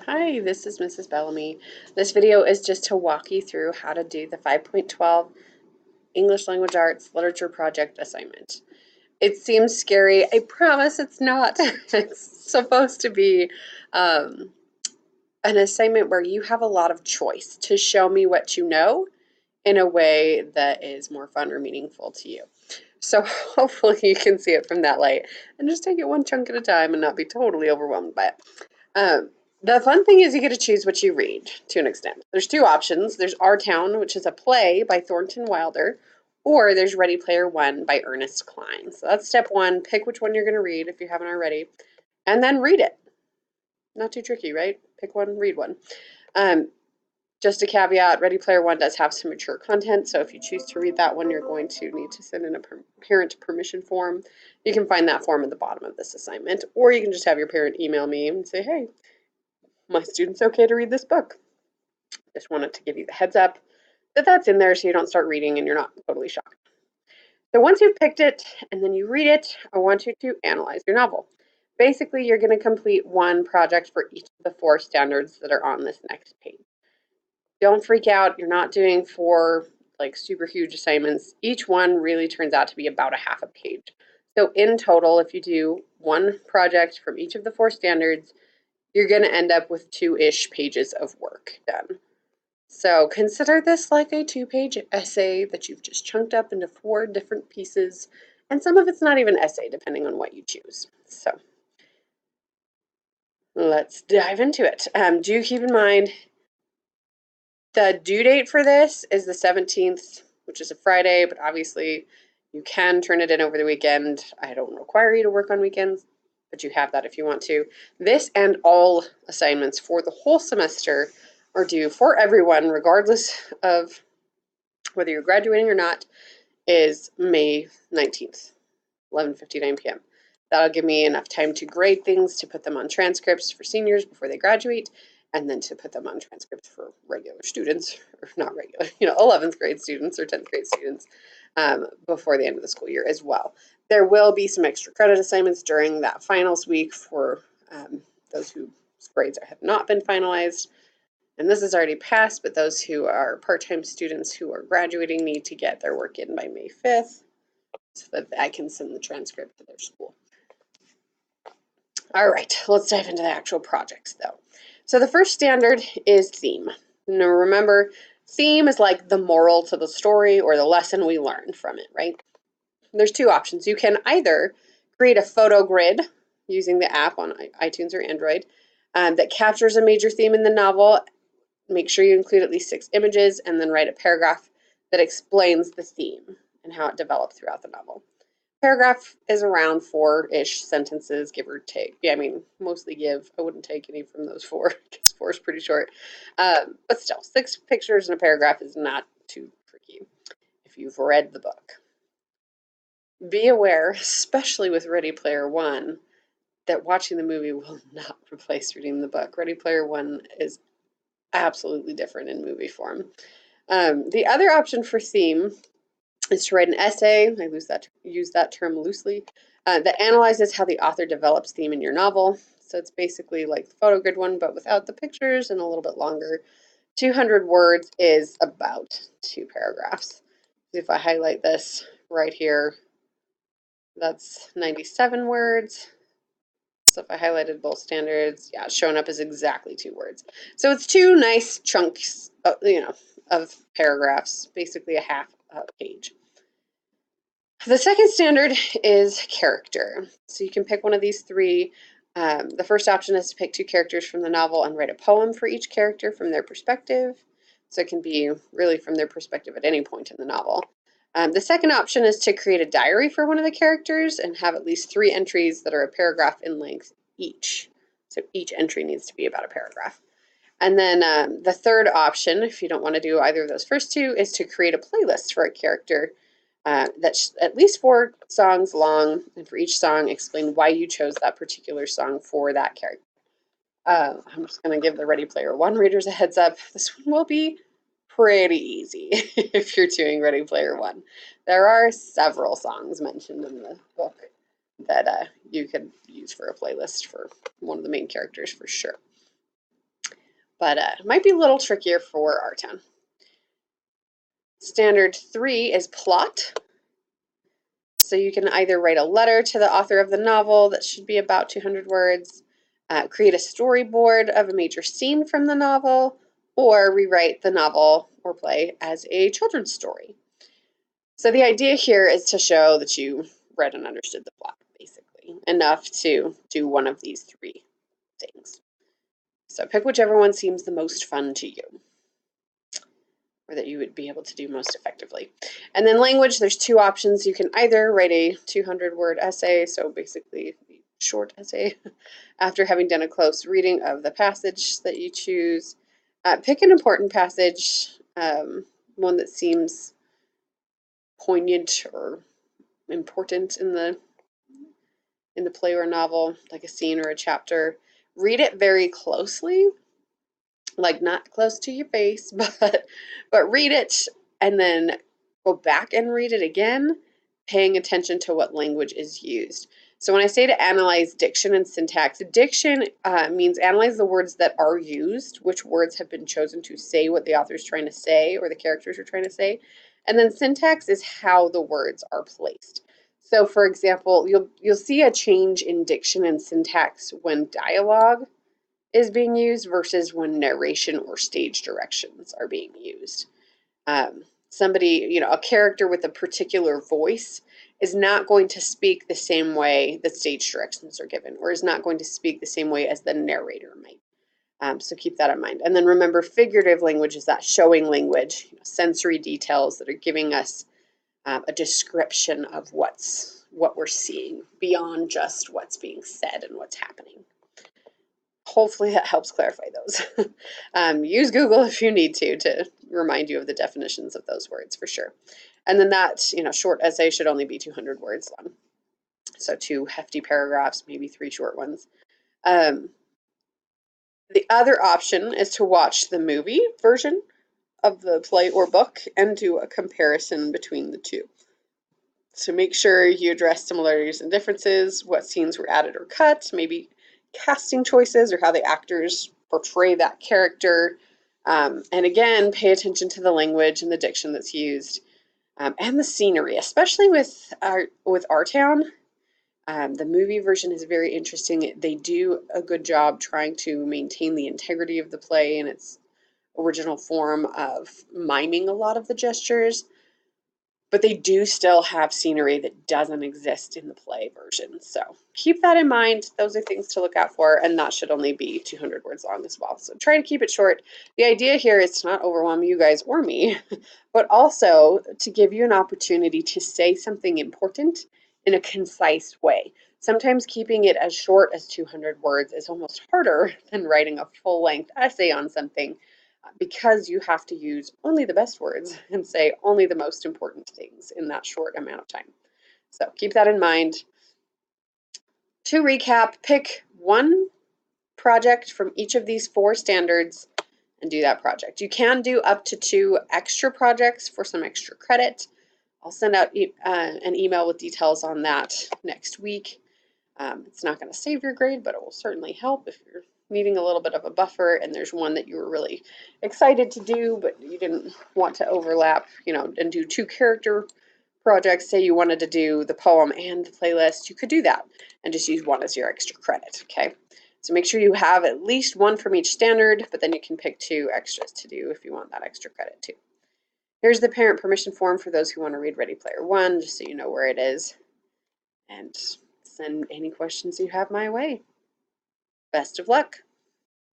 Hi, this is Mrs. Bellamy. This video is just to walk you through how to do the 5.12 English Language Arts Literature Project assignment. It seems scary. I promise it's not. It's supposed to be um, an assignment where you have a lot of choice to show me what you know in a way that is more fun or meaningful to you. So hopefully you can see it from that light and just take it one chunk at a time and not be totally overwhelmed by it. Um, the fun thing is you get to choose what you read to an extent. There's two options. There's Our Town, which is a play by Thornton Wilder, or there's Ready Player One by Ernest Cline. So that's step one. Pick which one you're going to read if you haven't already, and then read it. Not too tricky, right? Pick one, read one. Um, just a caveat, Ready Player One does have some mature content, so if you choose to read that one, you're going to need to send in a parent permission form. You can find that form at the bottom of this assignment, or you can just have your parent email me and say, hey, my student's okay to read this book. Just wanted to give you the heads up that that's in there so you don't start reading and you're not totally shocked. So once you've picked it and then you read it, I want you to analyze your novel. Basically, you're going to complete one project for each of the 4 standards that are on this next page. Don't freak out. You're not doing 4 like super huge assignments. Each one really turns out to be about a half a page. So in total, if you do one project from each of the 4 standards, you're going to end up with 2-ish pages of work done. So consider this like a 2-page essay that you've just chunked up into 4 different pieces, and some of it's not even essay, depending on what you choose. So let's dive into it. Do keep in mind the due date for this is the 17th, which is a Friday, but obviously you can turn it in over the weekend. I don't require you to work on weekends, but you have that if you want to. This and all assignments for the whole semester are due for everyone, regardless of whether you're graduating or not, is May 19th, 11:59 p.m. That'll give me enough time to grade things, to put them on transcripts for seniors before they graduate, and then to put them on transcripts for regular students, or not regular, 11th grade students or 10th grade students before the end of the school year as well. There will be some extra credit assignments during that finals week for those whose grades have not been finalized. And this is already passed, but those who are part-time students who are graduating need to get their work in by May 5th so that I can send the transcript to their school. All right, let's dive into the actual projects though. So the first standard is theme. Now remember, theme is like the moral to the story or the lesson we learned from it, right? There's 2 options. You can either create a photo grid using the app on iTunes or Android that captures a major theme in the novel. Make sure you include at least 6 images and then write a paragraph that explains the theme and how it developed throughout the novel. Paragraph is around 4-ish sentences, give or take. Yeah, I mean, mostly give. I wouldn't take any from those 4 because 4 is pretty short. But still, 6 pictures in a paragraph is not too tricky if you've read the book. Be aware, especially with Ready Player One, that watching the movie will not replace reading the book. Ready Player One is absolutely different in movie form. The other option for theme is to write an essay. I use that term loosely. That analyzes how the author develops theme in your novel. So it's basically like the photo grid one, but without the pictures and a little bit longer. 200 words is about 2 paragraphs. If I highlight this right here, that's 97 words. So if I highlighted both standards, yeah, it's showing up as exactly 2 words. So it's 2 nice chunks, of paragraphs, basically a half a page. The second standard is character. So you can pick one of these 3. The first option is to pick 2 characters from the novel and write a poem for each character from their perspective. So it can be really from their perspective at any point in the novel. The second option is to create a diary for one of the characters and have at least 3 entries that are a paragraph in length each. So each entry needs to be about a paragraph. And then the third option, if you don't want to do either of those first 2, is to create a playlist for a character that's at least 4 songs long, and for each song, explain why you chose that particular song for that character. I'm just going to give the Ready Player One readers a heads up. This one will be pretty easy if you're doing Ready Player One. There are several songs mentioned in the book that you could use for a playlist for one of the main characters for sure. but it might be a little trickier for our town. Standard 3 is plot. So you can either write a letter to the author of the novel that should be about 200 words, create a storyboard of a major scene from the novel, or rewrite the novel or play as a children's story. So the idea here is to show that you read and understood the plot, basically, enough to do one of these 3 things. So pick whichever one seems the most fun to you, or that you would be able to do most effectively. And then language, there's 2 options. You can either write a 200-word essay, so basically a short essay, after having done a close reading of the passage that you choose. Pick an important passage, one that seems poignant or important in the play or novel, like a scene or a chapter. Read it very closely, like not close to your face, but read it and then go back and read it again, paying attention to what language is used. So when I say to analyze diction and syntax, diction means analyze the words that are used, which words have been chosen to say what the author is trying to say or the characters are trying to say. And then syntax is how the words are placed. So for example, you'll see a change in diction and syntax when dialogue is being used versus when narration or stage directions are being used. Somebody, a character with a particular voice is not going to speak the same way the stage directions are given, or is not going to speak the same way as the narrator might. So keep that in mind. And then remember, figurative language is that showing language, sensory details that are giving us a description of what we're seeing beyond just what's being said and what's happening. Hopefully that helps clarify those. Use Google if you need to remind you of the definitions of those words for sure. And then that, short essay should only be 200 words long. So 2 hefty paragraphs, maybe 3 short ones. The other option is to watch the movie version of the play or book and do a comparison between the 2. So make sure you address similarities and differences, what scenes were added or cut, maybe casting choices or how the actors portray that character. And again, pay attention to the language and the diction that's used, and the scenery, especially with our town. The movie version is very interesting. They do a good job trying to maintain the integrity of the play in its original form of miming a lot of the gestures, but they do still have scenery that doesn't exist in the play version. So keep that in mind. Those are things to look out for, and that should only be 200 words long as well. So try to keep it short. The idea here is to not overwhelm you guys or me, but also to give you an opportunity to say something important in a concise way. Sometimes keeping it as short as 200 words is almost harder than writing a full-length essay on something, because you have to use only the best words and say only the most important things in that short amount of time. So keep that in mind. To recap, pick one project from each of these 4 standards and do that project. You can do up to 2 extra projects for some extra credit. I'll send out an email with details on that next week. It's not going to save your grade, but it will certainly help if you're needing a little bit of a buffer and there's one that you were really excited to do, but you didn't want to overlap, and do 2 character projects. Say you wanted to do the poem and the playlist, you could do that and just use one as your extra credit, okay? So make sure you have at least 1 from each standard, but then you can pick 2 extras to do if you want that extra credit too. Here's the parent permission form for those who want to read Ready Player One, just so you know where it is. And send any questions you have my way. Best of luck.